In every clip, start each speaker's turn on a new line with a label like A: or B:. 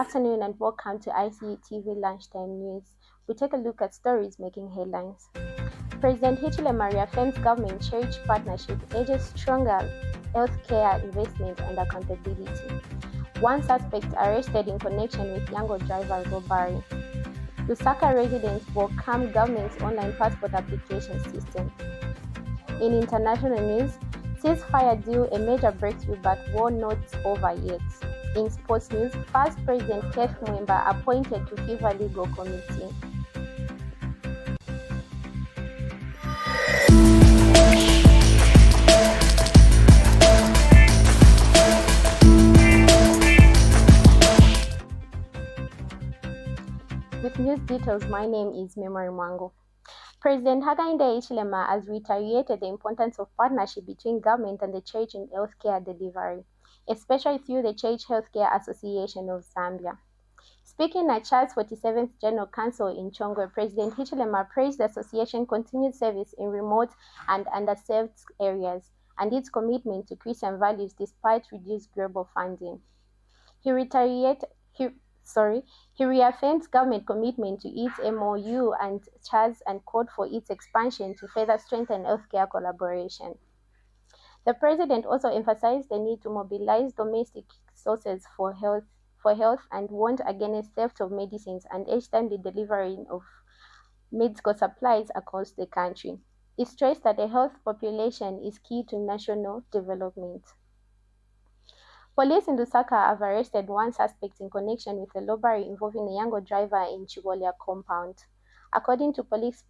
A: afternoon and welcome to ICU TV Lunchtime News. We take a look at stories making headlines. President Hichilema reaffirms government church partnership, urges stronger healthcare investment and accountability. One suspect arrested in connection with Yango driver robbery. Lusaka residents welcome government's online passport application system. In international news, Ceasefire deal a major breakthrough but war not over yet. In sports news, first President Mweemba appointed to FIFA Legal Committee. With news details, my name is Mweemba. President Hichilema has reiterated the importance of partnership between government and the church in healthcare delivery, especially through the Church Healthcare Association of Zambia. Speaking at Chad's 47th General Council in Chongwe, President Hichilema praised the association's continued service in remote and underserved areas and its commitment to Christian values despite reduced global funding. He reaffirmed government commitment to its MOU and Chad's and called for its expansion to further strengthen healthcare collaboration. The president also emphasized the need to mobilize domestic sources for health and warned against theft of medicines and urged timely delivery of medical supplies across the country. He stressed that a health population is key to national development. Police in Lusaka have arrested one suspect in connection with a robbery involving a Yango driver in Chigolia compound. According to police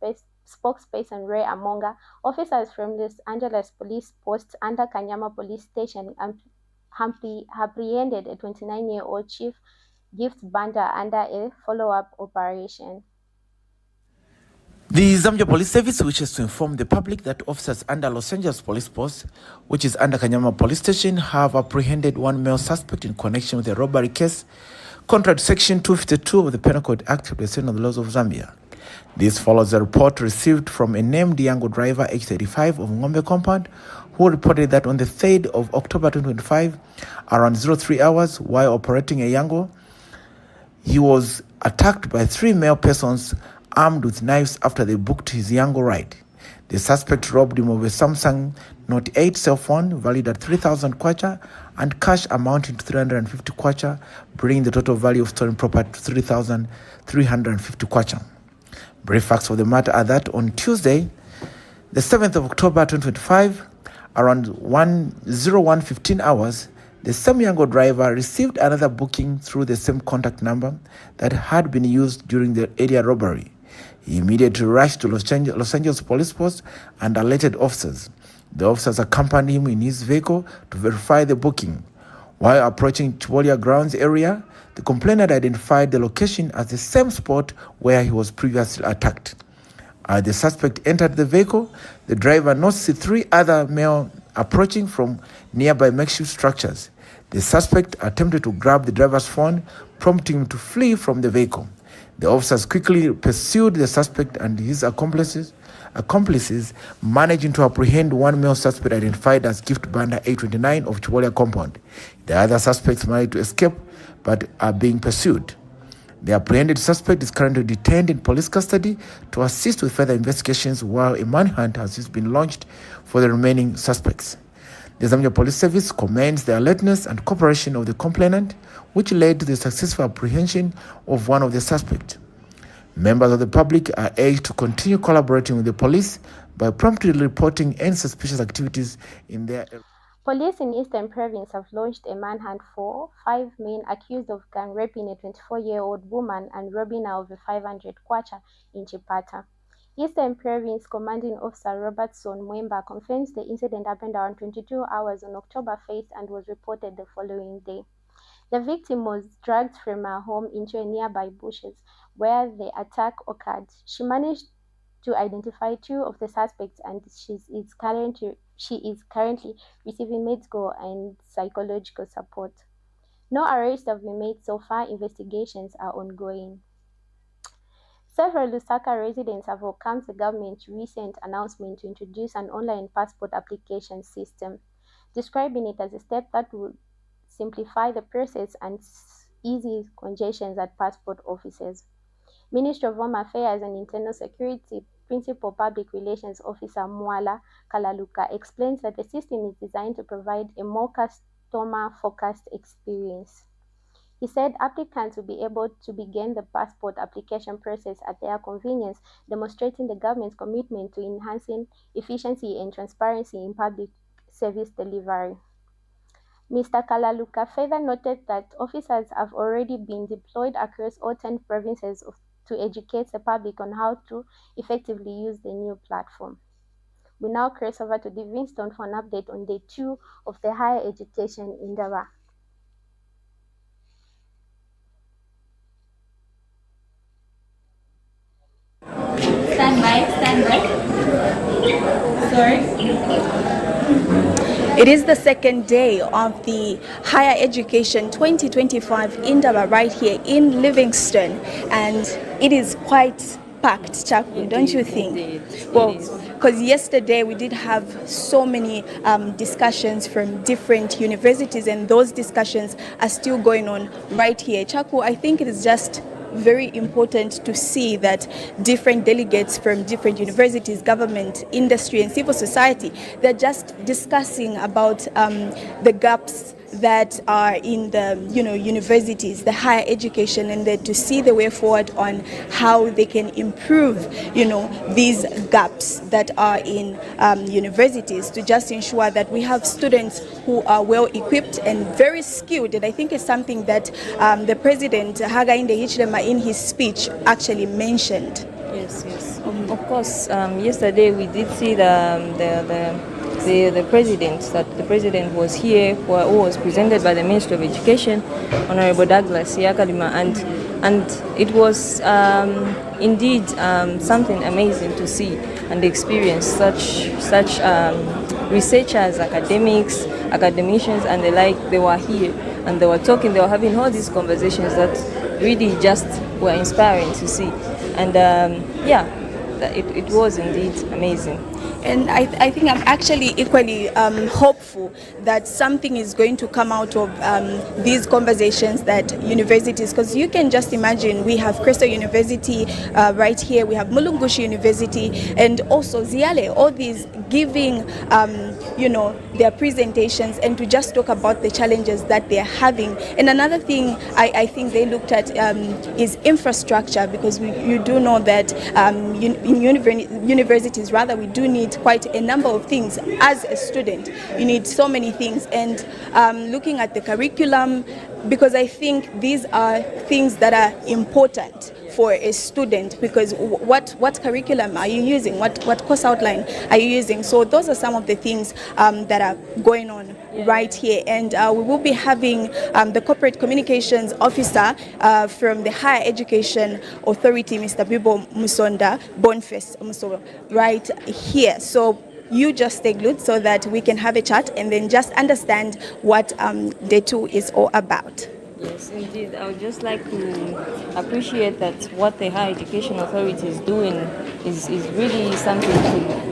A: spokesperson Ray Amonga, officers from Los Angeles Police Post under Kanyama Police Station apprehended a 29-year-old Chief Gift Banda under a follow-up operation.
B: The Zambia Police Service wishes to inform the public that officers under Los Angeles Police Post, which is under Kanyama Police Station, have apprehended one male suspect in connection with a robbery case, contrary to Section 252 of the Penal Code Act of the State of the Laws of Zambia. This follows a report received from a named Yango driver, age 35, of Ngombe compound, who reported that on the 3rd of October 2025, around 03 hours, while operating a Yango, he was attacked by 3 male persons armed with knives after they booked his Yango ride. The suspect robbed him of a Samsung Note 8 cell phone valued at 3,000 kwacha and cash amounting to 350 kwacha, bringing the total value of stolen property to 3,350 kwacha. Brief facts of the matter are that on Tuesday, the 7th of October 2025, around 1:15 hours, the same Yango driver received another booking through the same contact number that had been used during the earlier robbery. He immediately rushed to Los Angeles Police Post and alerted officers. The officers accompanied him in his vehicle to verify the booking. While approaching Chibolia grounds area, the complainant identified the location as the same spot where he was previously attacked. As the suspect entered the vehicle, the driver noticed 3 other male approaching from nearby makeshift structures. The suspect attempted to grab the driver's phone, prompting him to flee from the vehicle. The officers quickly pursued the suspect and his accomplices, managing to apprehend one male suspect identified as Gift Banda 829 of Chibolia compound. The other suspects managed to escape but are being pursued. The apprehended suspect is currently detained in police custody to assist with further investigations, while a manhunt has just been launched for the remaining suspects. The Zambia Police Service commends the alertness and cooperation of the complainant, which led to the successful apprehension of one of the suspects. Members of the public are urged to continue collaborating with the police by promptly reporting any suspicious activities in their area.
A: Police in Eastern Province have launched a manhunt for 5 men accused of gang raping a 24-year-old woman and robbing her of a 500 kwacha in Chipata. Eastern Province Commanding Officer Robertson Mweemba confirms the incident happened around 22 hours on October 1st and was reported the following day. The victim was dragged from her home into a nearby bushes where the attack occurred. She managed to identify 2 of the suspects and she is currently receiving medical and psychological support. No arrests have been made so far. Investigations are ongoing. Several Lusaka residents have welcomed the government's recent announcement to introduce an online passport application system, describing it as a step that will simplify the process and easy congestions at passport offices. Minister of Home Affairs and Internal Security Principal Public Relations Officer Mwala Kalaluka explains that the system is designed to provide a more customer-focused experience. He said applicants will be able to begin the passport application process at their convenience, demonstrating the government's commitment to enhancing efficiency and transparency in public service delivery. Mr. Kalaluka further noted that officers have already been deployed across all 10 provinces to educate the public on how to effectively use the new platform. We now cross over to Livingstone for an update on day 2 of the higher education in Dara.
C: Stand by. Sorry. It is the second day of the Higher Education 2025 in Dara right here in Livingstone, and it is quite packed, Chaku, don't you think?
D: Indeed.
C: Well, because yesterday we did have so many discussions from different universities, and those discussions are still going on right here. Chaku, I think it is just very important to see that different delegates from different universities, government, industry, and civil society, they're just discussing about the gaps that are in the universities, the higher education, and then to see the way forward on how they can improve these gaps that are in universities, to just ensure that we have students who are well equipped and very skilled. And I think it's something that the President Hichilema in his speech actually mentioned.
D: Yes. Of course, yesterday we did see the president, that the president was here, who was presented by the Minister of Education, Honorable Douglas Hichilema, and it was indeed something amazing to see and experience such researchers, academicians, and the like. They were here and they were talking, they were having all these conversations that really just were inspiring to see. And it was indeed amazing.
C: And I think I'm actually equally hopeful that something is going to come out of these conversations, that universities, because you can just imagine, we have Crystal University right here, we have Mulungushi University, and also Ziale, all these giving their presentations and to just talk about the challenges that they're having. And another thing I think they looked at is infrastructure, because you do know that in universities, rather, we do need quite a number of things. As a student, you need so many things, and looking at the curriculum, because I think these are things that are important for a student, because what curriculum are you using, what course outline are you using? So those are some of the things that are going on right here. And we will be having the Corporate Communications Officer from the Higher Education Authority, Mr. Bibo Musonda Boniface Muso, right here. So you just stay glued so that we can have a chat and then just understand what Day 2 is all about.
D: Yes, indeed. I would just like to appreciate that what the Higher Education Authority is doing is really something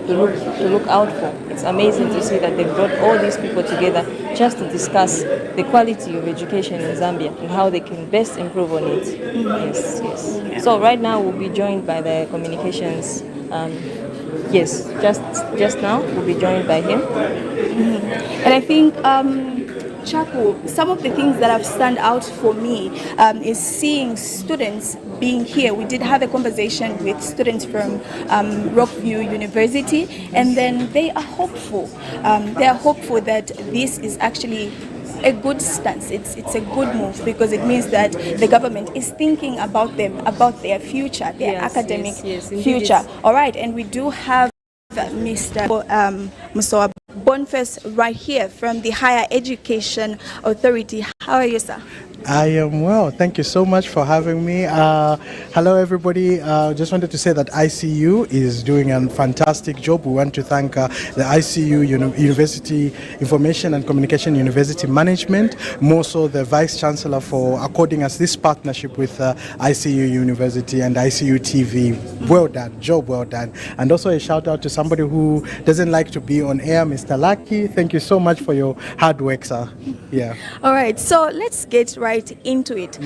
D: to look out for. It's amazing to see that they've brought all these people together just to discuss the quality of education in Zambia and how they can best improve on it. Yes.
C: Yeah.
D: So right now we'll be joined by the communications. Just now we'll be joined by him.
C: And I think Chaku, some of the things that have stand out for me is seeing students being here. We did have a conversation with students from Rockview University, and then they are hopeful. They are hopeful that this is actually a good stance. It's a good move, because it means that the government is thinking about them, about their future, their academic future. All right, and we do have Mr. Musoa Boniface right here from the Higher Education Authority. How are you, sir?
E: I am well. Thank you so much for having me. Hello, everybody. Just wanted to say that ICU is doing a fantastic job. We want to thank the ICU University Information and Communication University Management, more so the Vice Chancellor, for according us this partnership with ICU University and ICU TV. Well done, job well done. And also a shout out to somebody who doesn't like to be on air, Mr. Lucky. Thank you so much for your hard work, sir. Yeah.
C: All right, so let's get right right into it.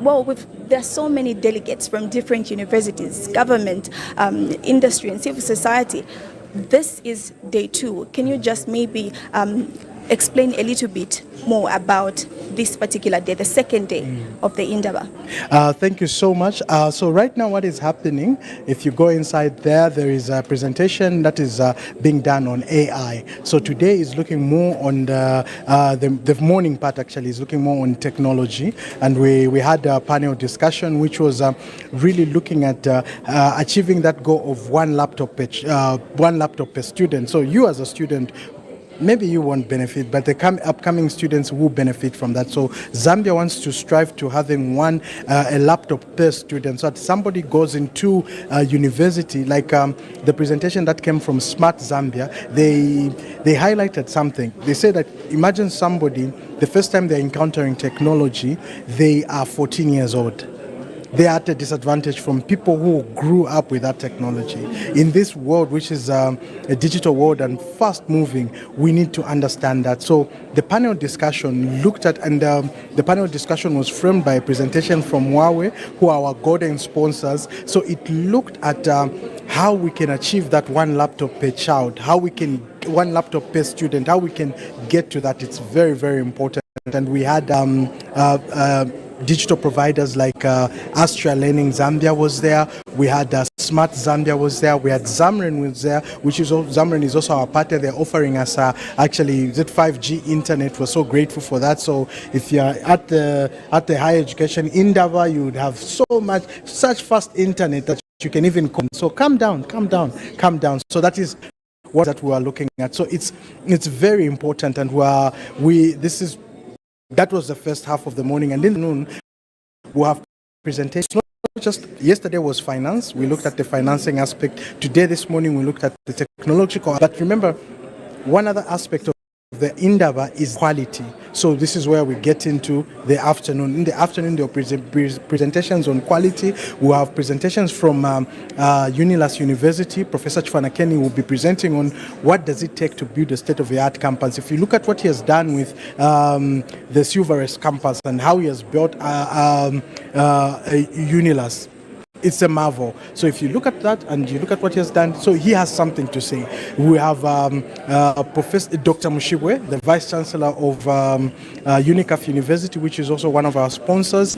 C: Well, there are so many delegates from different universities, government, industry, and civil society. This is day 2. Can you just maybe explain a little bit more about this particular day, the second day of the Indaba?
E: Thank you so much. So right now what is happening, if you go inside there, there is a presentation that is being done on AI. So today is looking more on the morning part actually is looking more on technology. And we had a panel discussion which was really looking at achieving that goal of one laptop per student. So you as a student, maybe you won't benefit, but the upcoming students will benefit from that. So Zambia wants to strive to having a laptop per student. So that somebody goes into university, like the presentation that came from Smart Zambia, they highlighted something. They said that imagine somebody, the first time they're encountering technology, they are 14 years old. They are at a disadvantage from people who grew up with that technology. In this world, which is a digital world and fast moving, we need to understand that. So the panel discussion looked at, and the panel discussion was framed by a presentation from Huawei, who are our golden sponsors. So it looked at how we can achieve that one laptop per child, one laptop per student, how we can get to that. It's very, very important. And we had digital providers like Astra Learning Zambia was there. We had Smart Zambia was there. We had Zamren was there, Zamren is also our partner. They're offering us actually 5G internet. We're so grateful for that. So if you're at the higher education Indaba, you would have such fast internet that you can even come. So come down. So that is what that we are looking at. So it's very important, and that was the first half of the morning, and in the noon we'll have presentations. Not just yesterday was finance. We looked at the financing aspect. Today, this morning, we looked at the technological. But remember, one other aspect of the Indaba is quality. So this is where we get into the afternoon. In the afternoon, there are presentations on quality. We'll have presentations from Unilas University. Professor Chifanakeni will be presenting on what does it take to build a state-of-the-art campus. If you look at what he has done with the Silveres campus and how he has built Unilas, it's a marvel. So if you look at that and you look at what he has done, so he has something to say. We have Professor Dr. Mushibwe, the Vice Chancellor of UNICAF University, which is also one of our sponsors.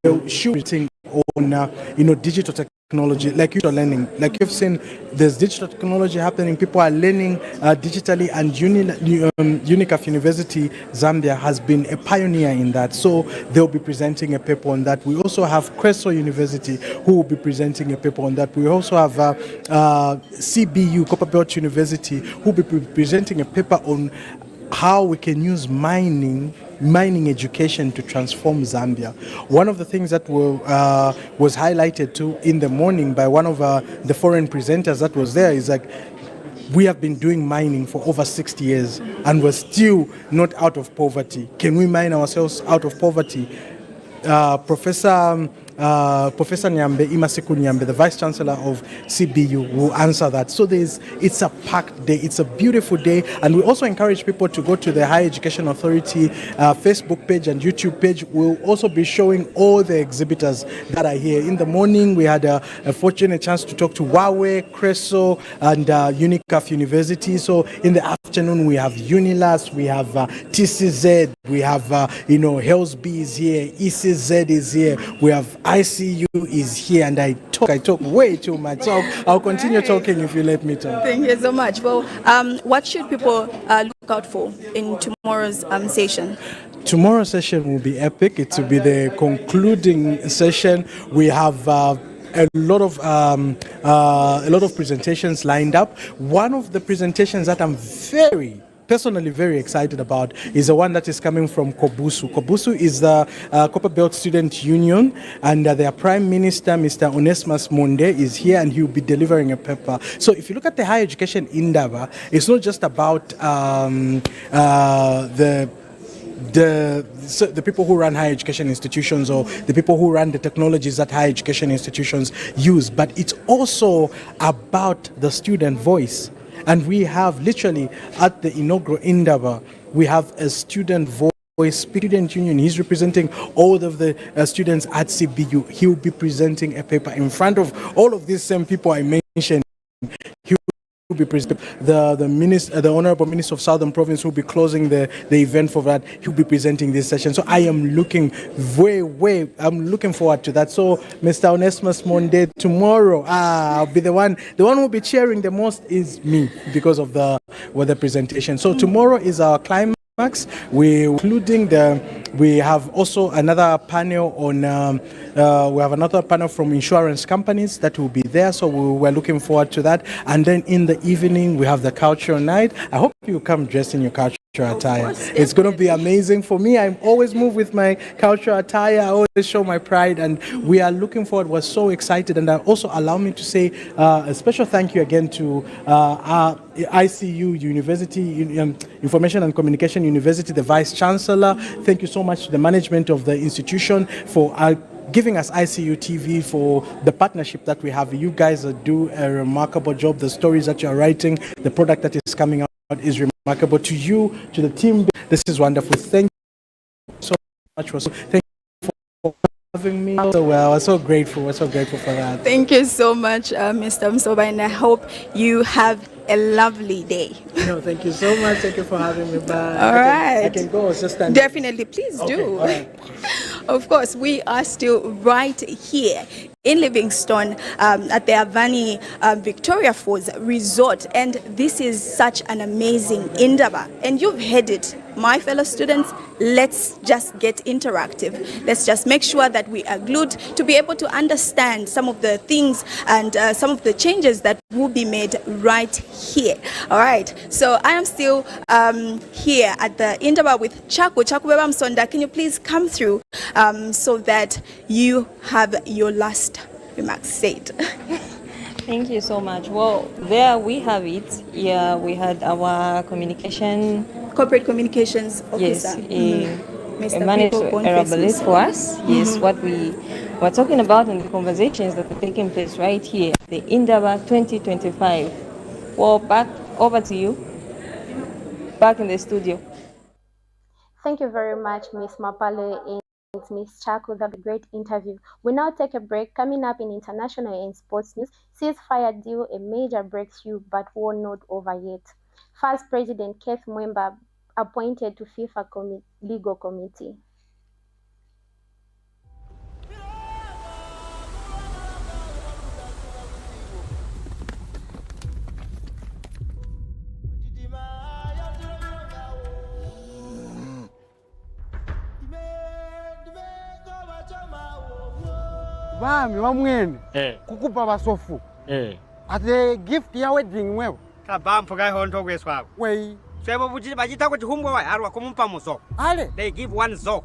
E: They'll shooting on digital technology, like you're learning. Like you've seen, there's digital technology happening. People are learning digitally, and UNICAF University Zambia has been a pioneer in that. So they'll be presenting a paper on that. We also have Creso University who will be presenting a paper on that. We also have CBU, Copperbelt University, who will be presenting a paper on how we can use mining education to transform Zambia. One of the things that was highlighted too in the morning by one of the foreign presenters that was there is like, we have been doing mining for over 60 years and we're still not out of poverty. Can we mine ourselves out of poverty? Professor Nyambe, Imasiku Nyambe, the Vice Chancellor of CBU, will answer that. So it's a packed day. It's a beautiful day. And we also encourage people to go to the Higher Education Authority Facebook page and YouTube page. We'll also be showing all the exhibitors that are here. In the morning, we had a fortunate chance to talk to Huawei, Creso, and UNICAF University. So in the afternoon, we have Unilas, we have TCZ, we have, Hellsby is here, ECZ is here, we have ICU is here, and I talk way too much. So I'll continue talking if you let me talk.
C: Thank you so much. Well, what should people look out for in tomorrow's session?
E: Tomorrow's session will be epic. It will be the concluding session. We have a lot of presentations lined up. One of the presentations that I'm personally very excited about is the one that is coming from Kobusu. Kobusu is the Copperbelt Student Union, and their Prime Minister, Mr. Onesmus Monde, is here, and he will be delivering a paper. So if you look at the higher education Indaba, it's not just about the people who run higher education institutions or the people who run the technologies that higher education institutions use, but it's also about the student voice. And we have literally at the inaugural Indaba, we have a student voice his student union. He's representing all of the students at CBU. He will be presenting a paper in front of all of these same people I mentioned. He will be presenting the Honorable Minister of Southern Province will be closing the event for that. He'll be presenting this session. So I am looking I'm looking forward to that. So Mr. Onesimus Monde, tomorrow, I'll be the one who will be cheering the most is me because of the presentation. So tomorrow is our climax. We have also another panel on from insurance companies that will be there, so we're looking forward to that. And then in the evening we have the cultural night. I hope you come dressed in your cultural attire. It's going to be amazing. For me, I always move with my cultural attire. I always show my pride, and we are looking forward. We're so excited. And also allow me to say a special thank you again to our ICU University, Information and Communication University, the Vice Chancellor. Thank you so much to the management of the institution for giving us ICU TV, for the partnership that we have. You guys do a remarkable job. The stories that you're writing, the product that is coming out is remarkable. To you, to the team, this is wonderful. Thank you so much. Thank you for having me. So well, we're so grateful. We're so grateful for that.
C: Thank you so much, Mr. Msoba, and I hope you have a lovely day.
E: No, thank you so much. Thank you for having me back.
C: All right.
E: I can go. It's just standing.
C: Definitely, please do.
E: All right.
C: Of course, we are still right here in Livingstone at the Avani Victoria Falls Resort, and this is such an amazing indaba, and you've heard it. My fellow students, let's just get interactive. Let's just make sure that we are glued to be able to understand some of the things and some of the changes that will be made right here. All right, so I am still here at the Indaba with Chaku. Chaku Beba Msonda, can you please come through so that you have your last remarks said?
D: Thank you so much. Well, there we have it. Yeah, we had our corporate communications
C: officer.
D: Yes, a manager for us. Yes, what we were talking about in the conversations that are taking place right here, the Indaba 2025. Well, back over to you, back in the studio.
A: Thank you very much, Miss Mapale and Miss Chaku. That was a great interview. We now take a break. Coming up in international and sports news, Ceasefire deal a major breakthrough, but war not over yet. First President Keith Mweemba appointed to FIFA legal committee.
F: Bami wamwene kukupa basofu ate gift ya wedding wewe
G: kabampo kai honto kweswako
F: wei
G: sebo bujiti bajita kuti humbwa wa arwa kumumpa muso
F: ale
G: they give one zo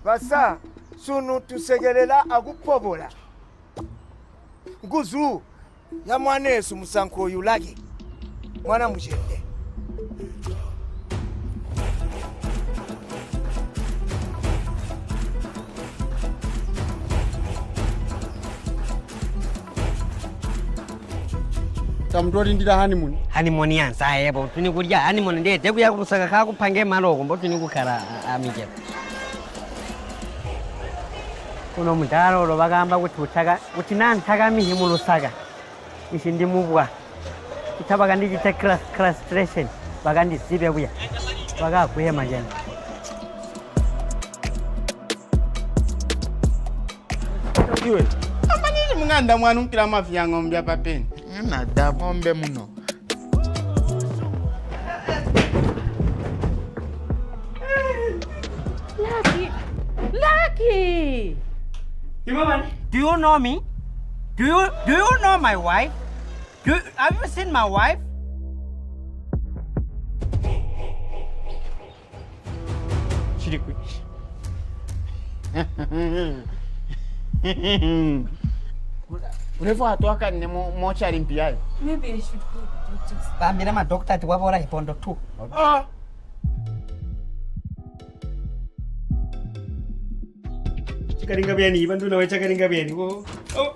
H: basa sunu tusegelela akupobola nguzu ya mwanesu musanko yulage mwana mujende
F: tamdori ndira
G: honeymoon yansa yebo tuni kurya honeymoon ndete kuya kusaka ka kupange maloko mbo tuni kukhala amije kuno mudaro lo bagamba kuti utaka kuti nantaka mihi mu Lusaka ishindi mubwa itabaga ndijite claustration bagandi sibe buya baga kuhema jana
F: iwe amanini munganda mwana unkira mafia ngombe apa peni na da ngombe muno
G: Lucky do you know me? Do you know my wife? Have you seen my wife? Chirikwi.
F: Urevo atoka ni mochari mpiayo.
C: Maybe I should go to doctors.
G: Bambira ma doctor ati wabora hipondo tu.
F: Ah.
G: Chikaringa byani bantu nawe chakaringa byani wo. Oh.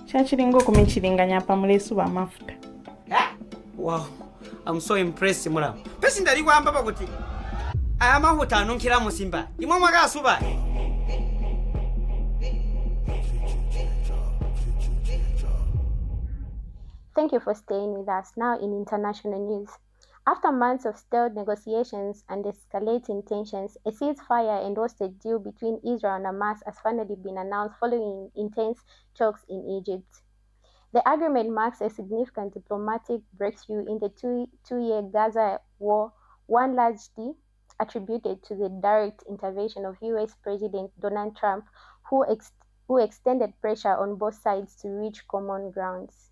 I: Chachiringo kumichiringa nyapa mulesu wa mafuta.
G: Wow, I'm so impressed, Mura. Person that you want Papa Guti. I am a hotel, no killer Musimba. You want my suba.
A: Thank you for staying with us. Now in international news. After months of stalled negotiations and escalating tensions, a ceasefire and hostage deal between Israel and Hamas has finally been announced following intense talks in Egypt. The agreement marks a significant diplomatic breakthrough in the two-year Gaza war, one largely attributed to the direct intervention of US President Donald Trump, who extended pressure on both sides to reach common grounds.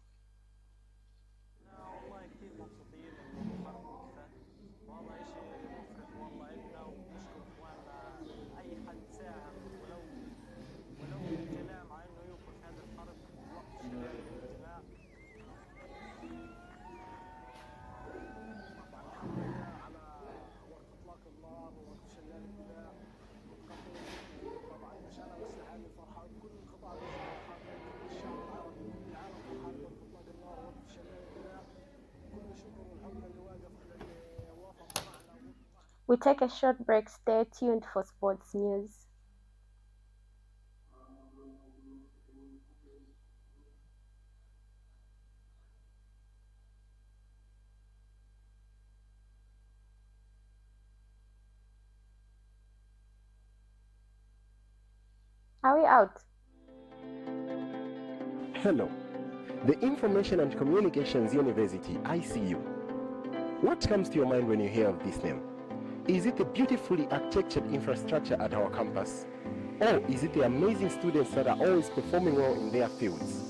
A: We take a short break. Stay tuned for sports news. Are we out?
I: Hello, the Information and Communications University, ICU. What comes to your mind when you hear of this name? Is it the beautifully architectured infrastructure at our campus? Or is it the amazing students that are always performing well in their fields?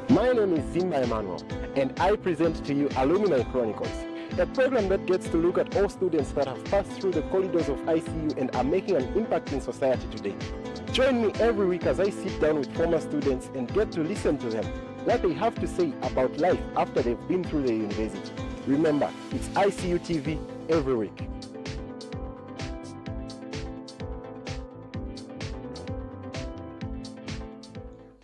I: My name is Zimba Emmanuel, and I present to you Alumni Chronicles, a program that gets to look at all students that have passed through the corridors of ICU and are making an impact in society today. Join me every week as I sit down with former students and get to listen to them, what they have to say about life after they've been through the university. Remember, it's ICU TV every week.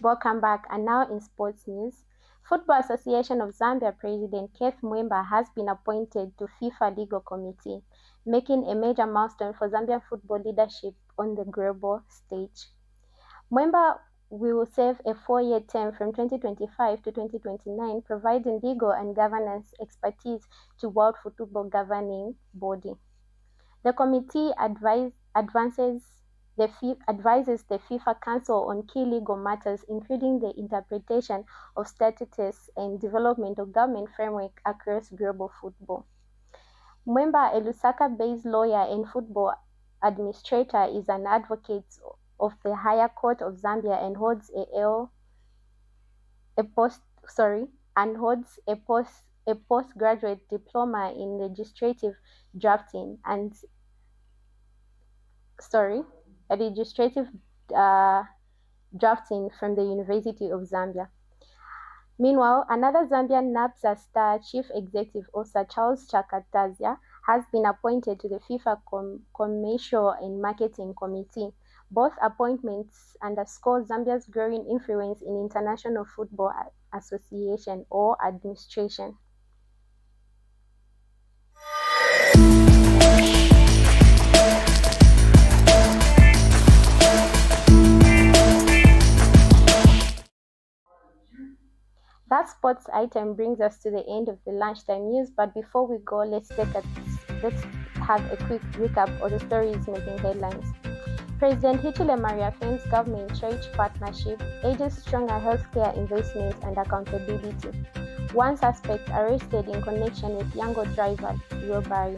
A: Welcome back, and now in sports news. Football Association of Zambia President Keith Mweemba has been appointed to FIFA Legal Committee, making a major milestone for Zambian football leadership on the global stage. Mweemba will serve a 4-year term from 2025 to 2029, providing legal and governance expertise to World Football Governing Body. The committee advises the FIFA Council on key legal matters, including the interpretation of statutes and development of government framework across global football. Mweemba, a Lusaka-based lawyer and football administrator, is an advocate of the Higher Court of Zambia and holds a postgraduate diploma in legislative drafting and drafting from the University of Zambia. Meanwhile, another Zambian NAPSA star, Chief Executive Officer Charles Chakatazia, has been appointed to the FIFA Commercial and Marketing Committee. Both appointments underscore Zambia's growing influence in international football association or administration. That sports item brings us to the end of the lunchtime news, but before we go, let's have a quick recap of the stories making headlines. President Hichilema reaffirms government-church partnership, urges stronger healthcare investment and accountability. One suspect arrested in connection with Yango driver robbery.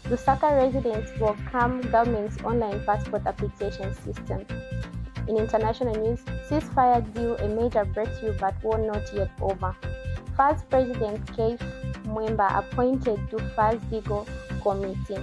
A: Lusaka residents welcome government's online passport application system. In international news, ceasefire deal a major breakthrough but war not yet over. First President Keith Mweemba appointed to First Legal Committee.